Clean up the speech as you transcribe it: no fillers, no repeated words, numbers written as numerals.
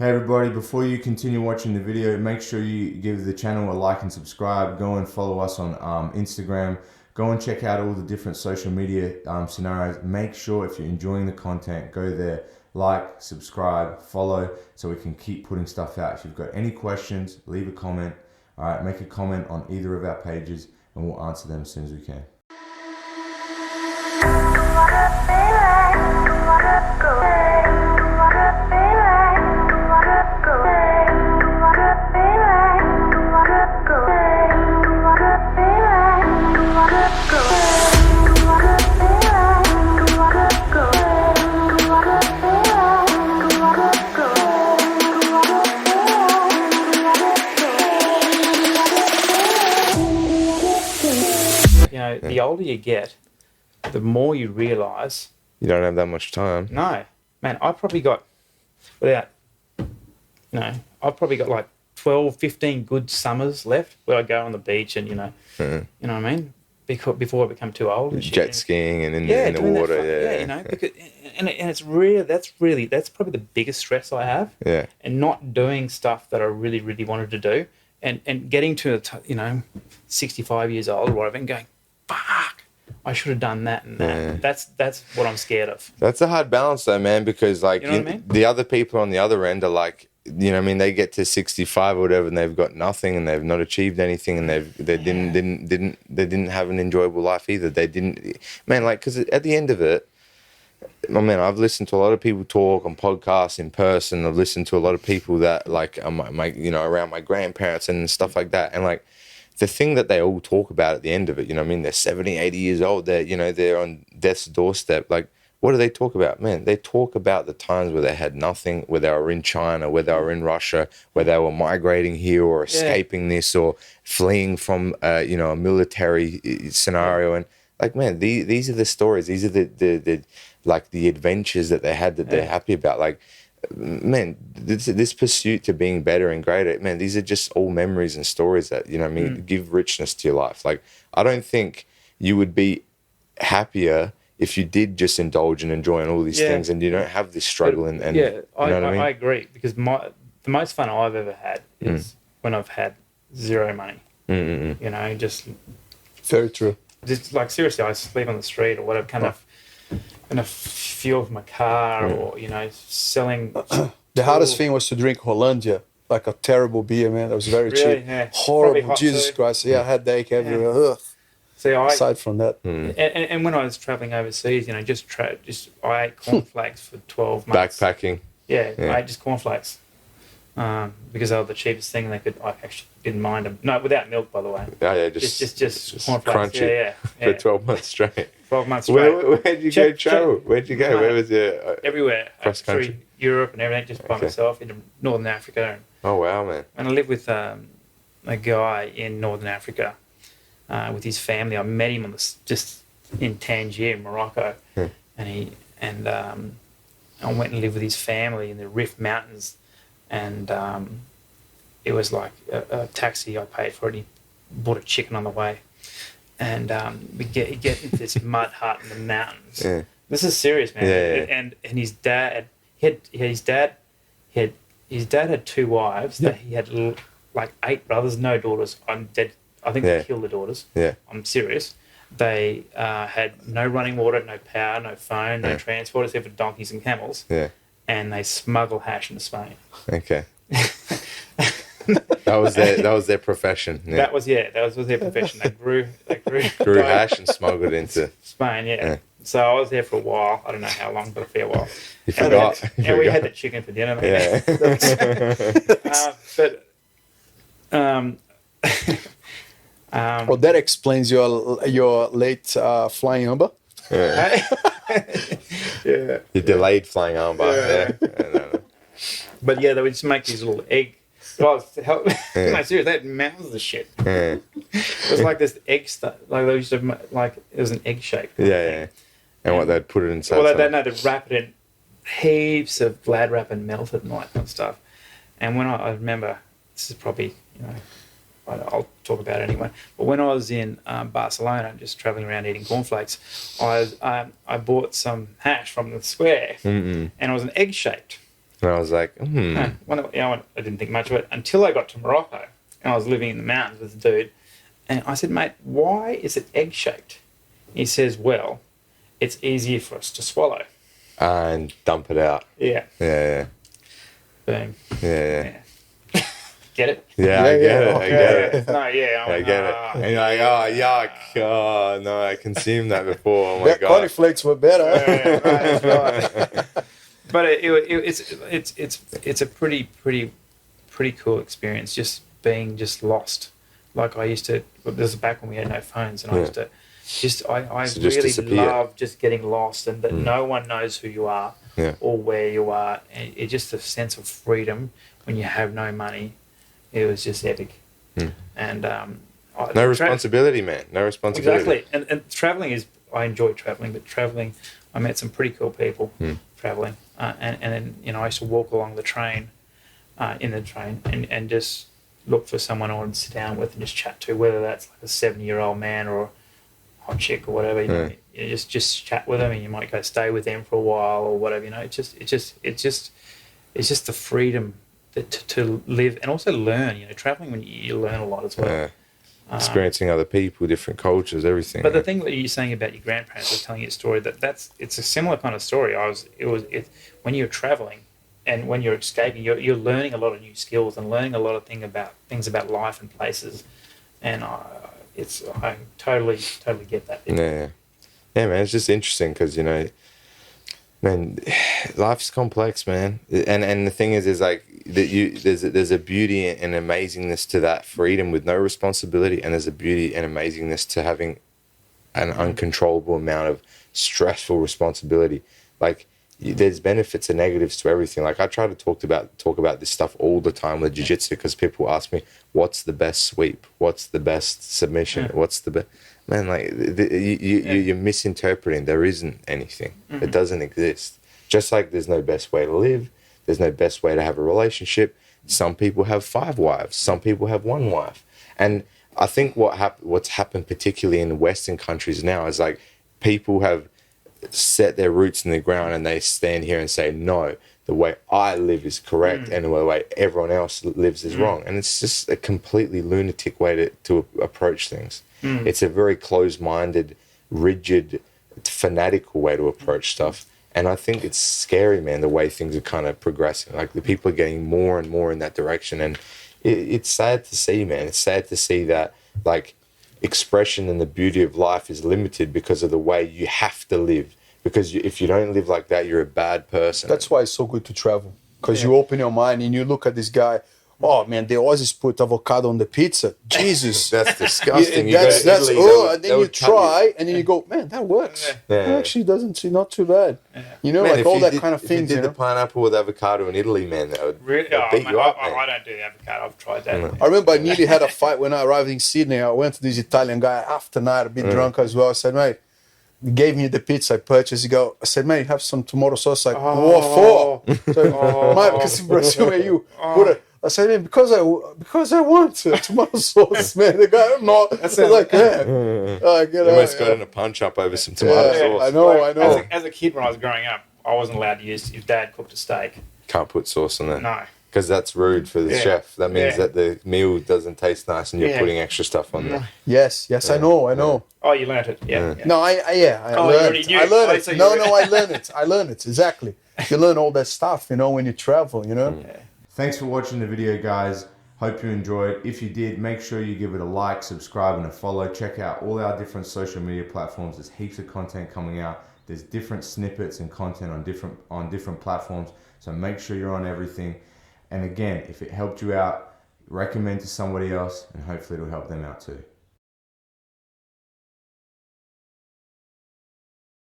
Hey everybody, before you continue watching the video, make sure you give the channel a like and subscribe. Go and follow us on Instagram. Go and check out all the different social media scenarios. Make sure if you're enjoying the content, go there, like, subscribe, follow, so we can keep putting stuff out. If you've got any questions, leave a comment. All right, make a comment on either of our pages and we'll answer them as soon as we can. The older you get, the more you realise you don't have that much time. No, man, I probably got I've probably got like 12, 15 good summers left where I go on the beach and you know what I mean, before I become too old. And jet skiing and in the water, you know, because, and it's really that's probably the biggest stress I have. Yeah, and not doing stuff that I really, really wanted to do, and getting to 65 years old or whatever, and going, fuck, I should have done that and that. Yeah. That's what I'm scared of. That's a hard balance though, man, because like you know what I mean? The other people on the other end are like, you know what I mean, they get to 65 or whatever and they've got nothing and they've not achieved anything and they didn't have an enjoyable life either. They didn't, man, like, because at the end of it, I mean, I've listened to a lot of people talk on podcasts in person. I've listened to a lot of people that like around my grandparents and stuff like that, and like the thing that they all talk about at the end of it, you know what I mean? They're 70, 80 years old. They're on death's doorstep. Like, what do they talk about? Man, they talk about the times where they had nothing, where they were in China, where they were in Russia, where they were migrating here or escaping this or fleeing from, a military scenario. And like, man, these are the stories. These are the adventures that they had that they're happy about. Like, man, this pursuit to being better and greater, man, these are just all memories and stories that, you know what I mean, give richness to your life. Like, I don't think you would be happier if you did just indulge and enjoy all these things and you don't have this struggle. I agree, because the most fun I've ever had is when I've had zero money. You know, just very true. Just like, seriously, I sleep on the street or whatever, kind of fuel for my car or, you know, selling. The hardest thing was to drink Hollandia, like a terrible beer, man. That was very cheap. Yeah. Horrible, Jesus Christ. Yeah, I had headache everywhere. See, aside from that. And when I was travelling overseas, you know, I ate cornflakes for 12 months. Backpacking. Yeah, I ate just cornflakes. Because they were the cheapest thing I actually didn't mind them. No, without milk, by the way. Just cornflakes. Crunchy for 12 months straight. 12 months straight. Where'd you go travel? Where'd you go? Where was it? Everywhere. Cross country? Europe and everything, just by myself, into Northern Africa. Oh, wow, man. And I lived with a guy in Northern Africa with his family. I met him just in Tangier, Morocco. And I went and lived with his family in the Rift Mountains. And it was like a taxi. I paid for it. He bought a chicken on the way, and we get into this mud hut in the mountains. Yeah. This is serious, man. And his dad had two wives. That he had like 8 brothers, no daughters. I'm dead. I think they killed the daughters. Yeah, I'm serious. They had no running water, no power, no phone, no transport except for donkeys and camels. Yeah. And they smuggle hash into Spain. Okay. that was their profession. Yeah. That was their profession. They grew hash and smuggled into Spain. Yeah. So I was there for a while. I don't know how long, but a fair while. You forgot. And we had the chicken for dinner. Yeah. Well, that explains your late flying umber. Yeah. Yeah. You delayed flying armbar. Yeah. But they would just make these little egg. No, seriously, they had mouths of shit. Yeah. It was like this egg stuff. Like they used to it was an egg shape. Yeah. And what they'd put it inside. Well, they'd wrap it in heaps of Glad wrap and melt it and all that kind of stuff. And when I remember, this is probably, I'll talk about it anyway. But when I was in Barcelona, just travelling around eating cornflakes, I bought some hash from the square, and it was an egg shaped. And I was like, I didn't think much of it until I got to Morocco and I was living in the mountains with a dude. And I said, mate, why is it egg-shaped? He says, well, it's easier for us to swallow. and dump it out. Yeah. Yeah, Boom. yeah. Get it? Yeah, I get it. I get it. No, yeah. I get it. And you're like, oh, yuck. Oh, no, I consumed that before. Oh, my That God. cornflakes were better. Yeah, right, that's right. But it's a pretty cool experience, just being lost. Like I used to. This is back when we had no phones, and I used to I So just really disappear. love just getting lost, and that no one knows who you are or where you are. And it's just a sense of freedom when you have no money. It was just epic, and No responsibility, man. No responsibility. Exactly, and traveling is. I enjoy traveling, but traveling, I met some pretty cool people traveling, and then I used to walk along the train, in the train, and just look for someone I wanted to sit down with and just chat to, whether that's like a 70-year-old man or a hot chick or whatever. You just chat with them, and you might go stay with them for a while or whatever. It's just the freedom to live and also learn. Traveling, when you learn a lot as well. Yeah. Experiencing other people, different cultures, everything. But the thing that you're saying about your grandparents was telling you a story it's a similar kind of story. When you're traveling and when you're escaping, you're learning a lot of new skills and learning a lot of things about life and places, and I totally get that. Yeah, man. It's just interesting because man, life's complex, man. And the thing is like that there's a beauty and amazingness to that freedom with no responsibility, and there's a beauty and amazingness to having an uncontrollable amount of stressful responsibility. Like there's benefits and negatives to everything. Like I try to talk about this stuff all the time with jiu-jitsu, because people ask me, what's the best sweep? What's the best submission? What's the best? Man, like you're misinterpreting. There isn't anything. It doesn't exist. Just like there's no best way to live. There's no best way to have a relationship. Some people have 5 wives. Some people have 1 wife. And I think what's happened particularly in Western countries now is like people have set their roots in the ground and they stand here and say, no, the way I live is correct and the way everyone else lives is wrong. And it's just a completely lunatic way to approach things. It's a very closed-minded, rigid, fanatical way to approach stuff. And I think it's scary, man, the way things are kind of progressing. Like the people are getting more and more in that direction. And it's sad to see, man. It's sad to see that, like, expression and the beauty of life is limited because of the way you have to live. Because if you don't live like that, you're a bad person. That's why it's so good to travel. Because you open your mind and you look at this guy. Oh man, the Aussies put avocado on the pizza. Jesus, That's disgusting. that's and then you try and then you go, man, that works. It actually doesn't seem not too bad. Man, like all that kind of If things. you did the pineapple with avocado in Italy, man, that would Really? beat you up, man. I don't do the avocado. I've tried that. I remember I nearly had a fight when I arrived in Sydney. I went to this Italian guy after night, a bit drunk as well. I said, mate, he gave me the pizza I purchased. I said, mate, have some tomato sauce. Like, what for? So, mate, because in Brazil, where you put it. I said, man, because I want tomato sauce, man. The guy, I'm not. I was like, You almost got in a punch up over some tomato sauce. I know. As a kid, when I was growing up, I wasn't allowed to use. If Dad cooked a steak, Can't put sauce on there. no. Because that's rude for the chef. That means Yeah. that the meal doesn't taste nice and you're putting extra stuff on there. Yes, I know. Oh, you learnt it. Yeah. No, I Oh, you learned already it. knew. I learned Oh, it. so you No, already- I learned it. Exactly. You learn all that stuff, when you travel, Thanks for watching the video, guys. Hope you enjoyed. If you did, make sure you give it a like, subscribe, and a follow. Check out all our different social media platforms. There's heaps of content coming out. There's different snippets and content on different platforms. So make sure you're on everything. And again, if it helped you out, recommend to somebody else, and hopefully it'll help them out too.